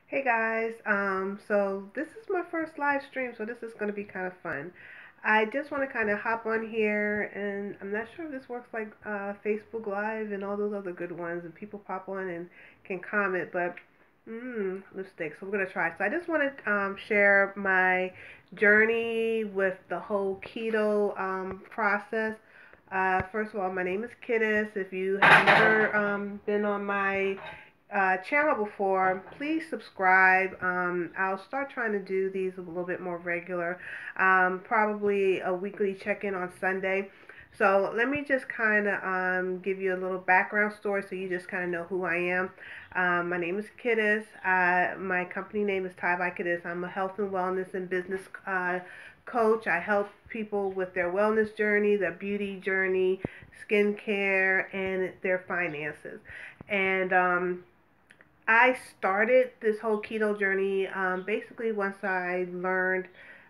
Hey guys, so this is my first live stream, so this is going to be kind of fun. I just want to kind of hop on here, and I'm not sure if this works like Facebook Live and all those other good ones, and people pop on and can comment, but lipstick, so we're going to try. So I just want to share my journey with the whole keto process. First of all, my name is Kittis. If you have never been on my channel before, please subscribe. I'll start trying to do these a little bit more regular, probably a weekly check-in on Sunday. So let me just kind of give you a little background story so you just kind of know who I am. My name is Kittis. My company name is Thai by Kittis. I'm a health and wellness and business coach. I help people with their wellness journey, their beauty journey, skincare, and their finances. And I started this whole keto journey basically once I learned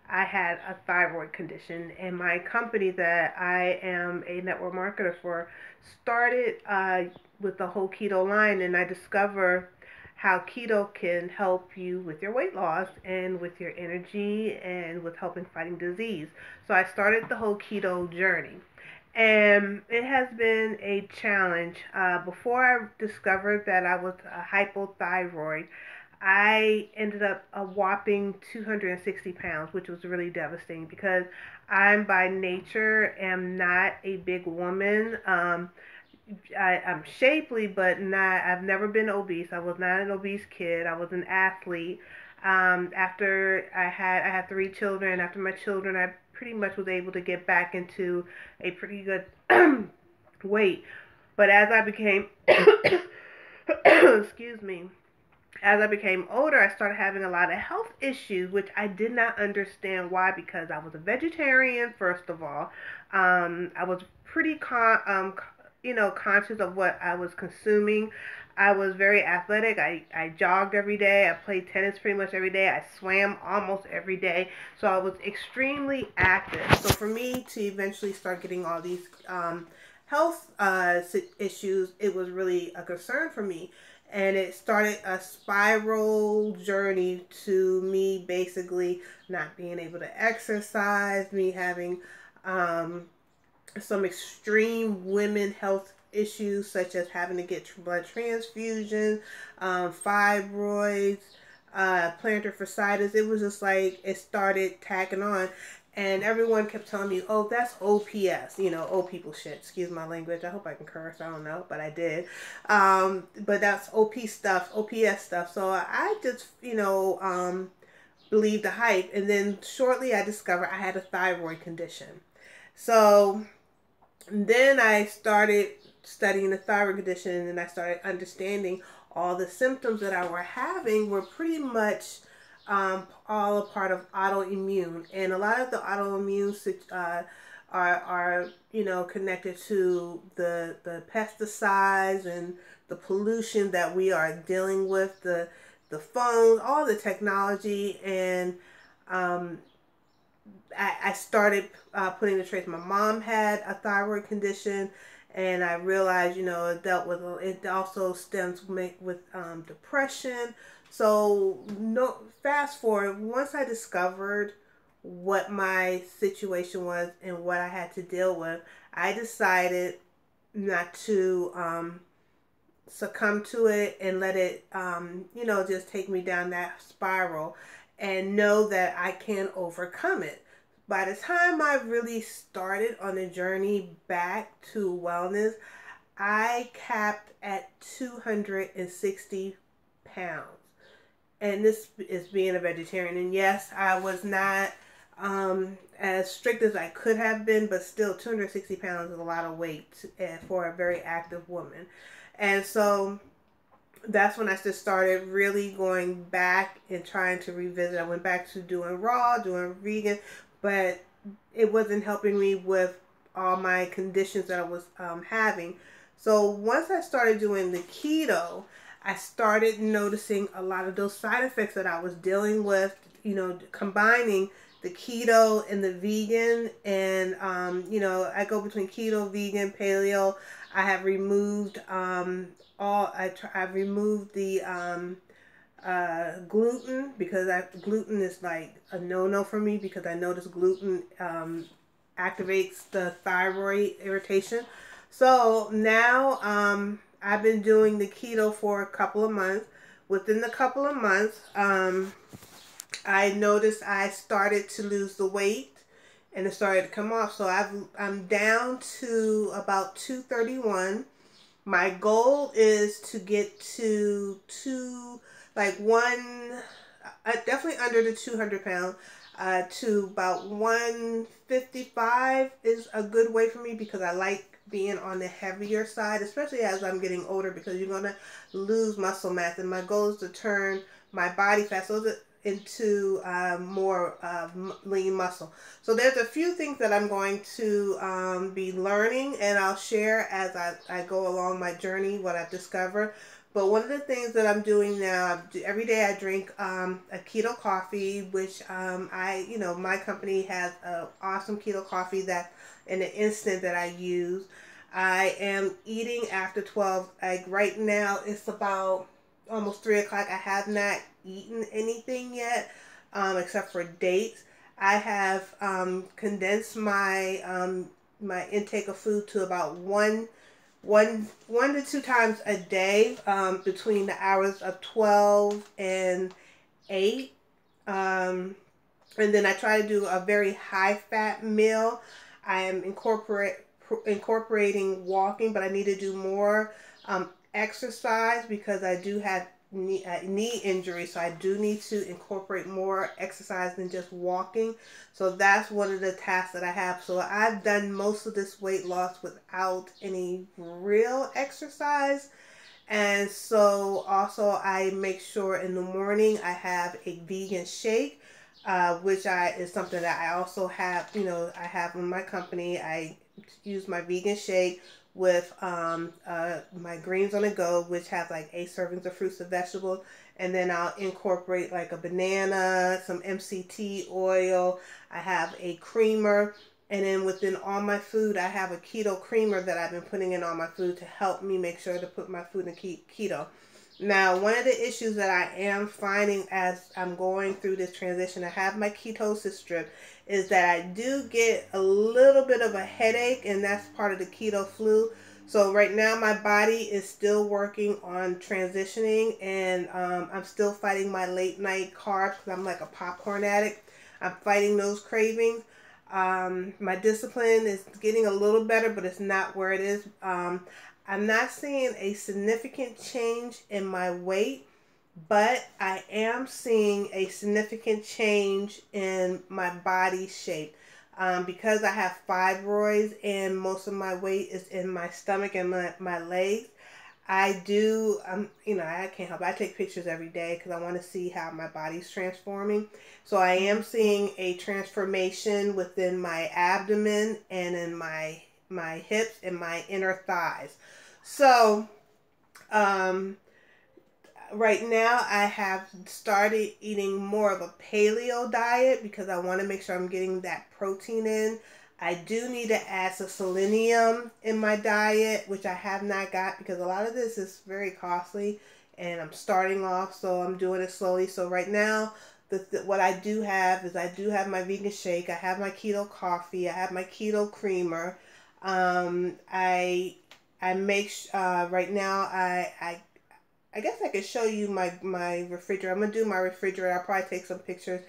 I had a thyroid condition, and my company that I am a network marketer for started with the whole keto line, and I discovered how keto can help you with your weight loss and with your energy and with helping fighting disease. So I started the whole keto journey. And it has been a challenge. Before I discovered that I was a hypothyroid, I ended up a whopping 260 pounds, which was really devastating because I'm by nature am not a big woman. I'm shapely, but not. I've never been obese. I was not an obese kid. I was an athlete. After I had three children. After my children, I pretty much was able to get back into a pretty good weight. But as I became, excuse me, as I became older, I started having a lot of health issues, which I did not understand why. Because I was a vegetarian, first of all. I was pretty conscious of what I was consuming. I was very athletic. I jogged every day. I played tennis pretty much every day. I swam almost every day. So I was extremely active. So for me to eventually start getting all these health issues, it was really a concern for me. And it started a spiral journey to me basically not being able to exercise, me having some extreme women health issues such as having to get blood transfusions, fibroids, plantar fasciitis. It was just like it started tagging on. And everyone kept telling me, oh, that's OPS, old people shit. Excuse my language. I hope I can curse. I don't know, but I did. But that's OPS stuff. So I just, believed the hype. And then shortly I discovered I had a thyroid condition. So then I started studying the thyroid condition, and I started understanding all the symptoms that I were having were pretty much all a part of autoimmune, and a lot of the autoimmune are connected to the pesticides and the pollution that we are dealing with, the phones, all the technology, and um, I started putting the trace. My mom had a thyroid condition, and I realized, it dealt with it. Also stems with depression. So no, fast forward. Once I discovered what my situation was and what I had to deal with, I decided not to succumb to it and let it, just take me down that spiral, and know that I can overcome it. By the time I really started on the journey back to wellness, I capped at 260 pounds. And this is being a vegetarian. And yes, I was not as strict as I could have been, but still 260 pounds is a lot of weight for a very active woman. And so that's when I just started really going back and trying to revisit. I went back to doing raw, doing vegan, but it wasn't helping me with all my conditions that I was having. So once I started doing the keto, I started noticing a lot of those side effects that I was dealing with, combining the keto and the vegan. And, I go between keto, vegan, paleo. I have removed I've removed the gluten, because gluten is like a no-no for me, because I notice gluten activates the thyroid irritation. So now I've been doing the keto for a couple of months. Within the couple of months, I noticed I started to lose the weight and it started to come off. So I'm down to about 231. My goal is to get to definitely under the 200 pound, to about 155 is a good way for me, because I like being on the heavier side, especially as I'm getting older, because you're going to lose muscle mass. And my goal is to turn my body fat into more lean muscle. So there's a few things that I'm going to be learning, and I'll share as I go along my journey what I've discovered. But one of the things that I'm doing now, every day I drink a keto coffee, which my company has an awesome keto coffee that in the instant that I use. I am eating after 12. Like right now, it's about almost 3 o'clock. I have not eaten anything yet, except for dates. I have condensed my my intake of food to about one to two times a day, between the hours of 12 and 8. And then I try to do a very high fat meal. I am incorporating walking, but I need to do more exercise, because I do have knee injury, so I do need to incorporate more exercise than just walking. So that's one of the tasks that I have. So I've done most of this weight loss without any real exercise. And so also I make sure in the morning I have a vegan shake, which is something that I also have, I have in my company. I use my vegan shake with my greens on the go, which have like 8 servings of fruits and vegetables. And then I'll incorporate like a banana, some MCT oil. I have a creamer. And then within all my food, I have a keto creamer that I've been putting in all my food to help me make sure to put my food in keto. Now, one of the issues that I am finding as I'm going through this transition, I have my ketosis strip, is that I do get a little bit of a headache, and that's part of the keto flu. So right now my body is still working on transitioning, and I'm still fighting my late night carbs, because I'm like a popcorn addict. I'm fighting those cravings. My discipline is getting a little better, but it's not where it is. I'm not seeing a significant change in my weight, but I am seeing a significant change in my body shape. Because I have fibroids and most of my weight is in my stomach and my legs, I do, I can't help it. I take pictures every day because I want to see how my body's transforming. So I am seeing a transformation within my abdomen and in my hips and my inner thighs. So, right now I have started eating more of a paleo diet, because I want to make sure I'm getting that protein in. I do need to add some selenium in my diet, which I have not got, because a lot of this is very costly and I'm starting off, so I'm doing it slowly. So right now, what I do have is I do have my vegan shake, I have my keto coffee, I have my keto creamer. I make right now I guess I could show you my refrigerator. I'm gonna do my refrigerator. I'll probably take some pictures.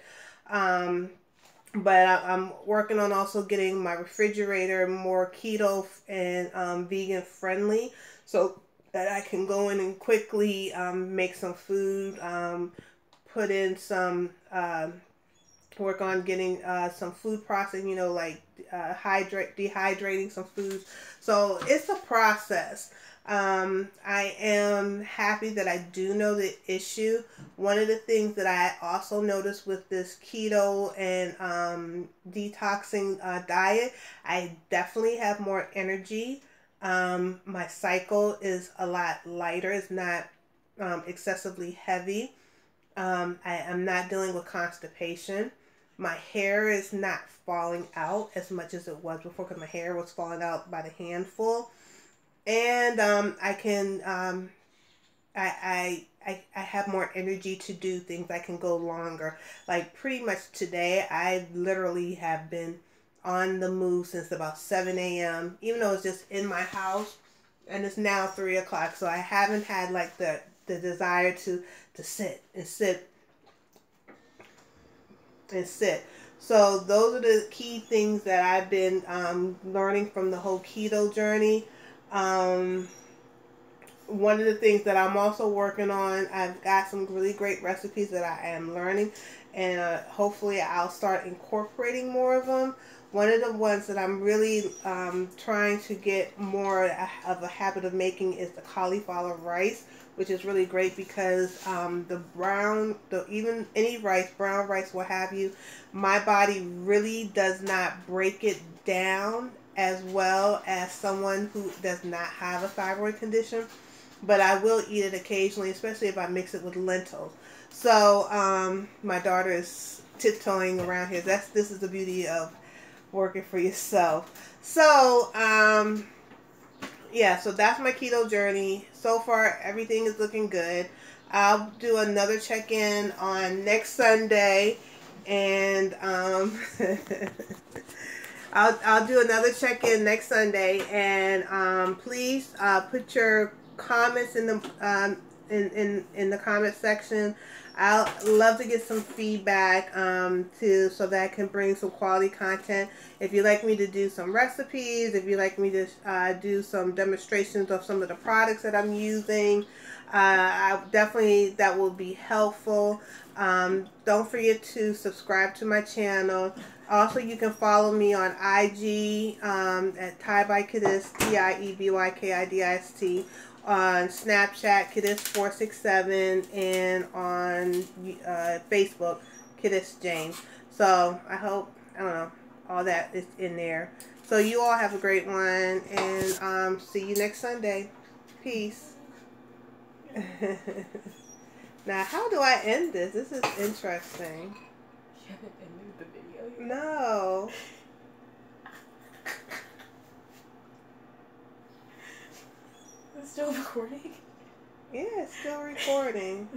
But I'm working on also getting my refrigerator more keto and vegan friendly, so that I can go in and quickly make some food, put in some, work on getting some food processing, like dehydrating some foods. So it's a process. I am happy that I do know the issue. One of the things that I also noticed with this keto and detoxing diet, I definitely have more energy. My cycle is a lot lighter. It's not excessively heavy. I am not dealing with constipation. My hair is not falling out as much as it was before, because my hair was falling out by the handful. And I can I I have more energy to do things. I can go longer. Like pretty much today, I literally have been on the move since about 7 a.m. Even though it's just in my house, and it's now 3 o'clock. So I haven't had like the desire to sit and sit and sit. So those are the key things that I've been learning from the whole keto journey. Um, One of the things that I'm also working on, I've got some really great recipes that I am learning, and hopefully I'll start incorporating more of them. One of the ones that I'm really trying to get more of a habit of making is the cauliflower rice, which is really great because even any rice, brown rice, what have you, my body really does not break it down as well as someone who does not have a thyroid condition, but I will eat it occasionally, especially if I mix it with lentils. So my daughter is tiptoeing around here. This is the beauty of working for yourself. So yeah, so that's my keto journey. So far, everything is looking good. I'll do another check-in on next Sunday, and I'll do another check-in next Sunday, and please put your comments in the in the comment section. I'll love to get some feedback too, so that I can bring some quality content. If you'd like me to do some recipes, if you'd like me to do some demonstrations of some of the products that I'm using, that will be helpful. Don't forget to subscribe to my channel. Also, you can follow me on IG at TiEbykidist, TIEBYKIDIST, on Snapchat, Kidist467, and on Facebook, Kidist James. So I hope, I don't know, all that is in there. So you all have a great one, and see you next Sunday. Peace. Now, how do I end this? This is interesting. You haven't ended the video yet? No. It's still recording? Yeah, it's still recording.